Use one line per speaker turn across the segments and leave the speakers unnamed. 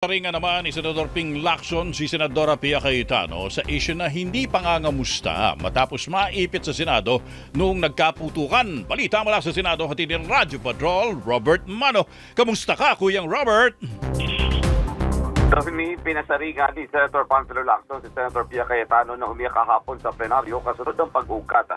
Pinataringan naman ni Senador Ping Lacson si Senadora Pia Cayetano sa issue na hindi pangangamusta matapos maipit sa Senado noong nagkaputukan. Balita mula sa Senado, hatid ng Radyo Patrol, Robert Mano. Kamusta ka, Kuyang Robert?
Daphne, pinasaringan ni Senator Panfilo Lacson si Senator Pia Cayetano na umiyak kahapon sa plenaryo kasunod ng pag-ukat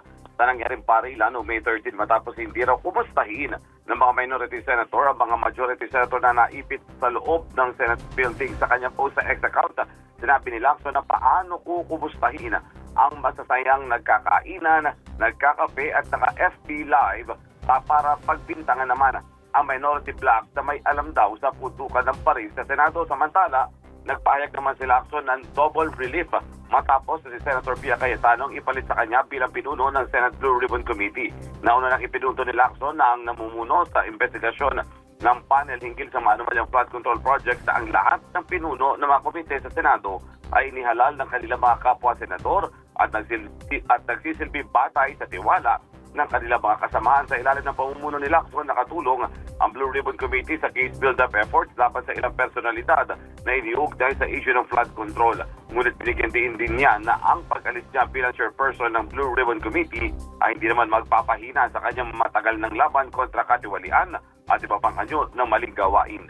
sa nangyaring parilan noong May 13 matapos hindi raw kumustahin ng mga minority senator ang mga majority senator na naipit sa loob ng Senate building. Sa kanyang post sa X account, sinabi ni Lacson na paano ko kumustahin ang masasayang nagkakainan, nagkakape at naka-FB Live para pagbintangan naman ang minority bloc na may alam daw sa putukan ng paris sa Senado. Samantala, nagpahayag naman si Lacson ng double relief matapos si Senator Pia Cayetano ang ipalit sa kanya bilang pinuno ng Senate Blue Ribbon Committee. Nauna nang ipinunto ni Lacson na ang namumuno sa investigasyon ng panel hinggil sa maanumalyang flood control project na ang lahat ng pinuno ng mga komite sa Senado ay inihalal ng kanilang mga kapwa-senador at nagsisilbi batay sa tiwala ng kanilang mga kasamaan. Sa ilalim ng pamumuno ni Lacson, nakatulong ang Blue Ribbon Committee sa case build-up efforts laban sa ilang personalidad na iniug dahil sa issue ng flood control. Ngunit binigyan din niya na ang pag-alis niya bilang chairperson ng Blue Ribbon Committee ay hindi naman magpapahina sa kanyang matagal ng laban kontra katiwalian at iba pang anyo ng maling gawain.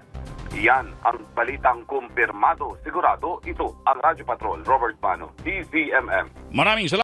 Iyan ang balitang kumpirmado. Sigurado ito ang Radyo Patrol, Robert Mano, DZMM.
Maraming salamat.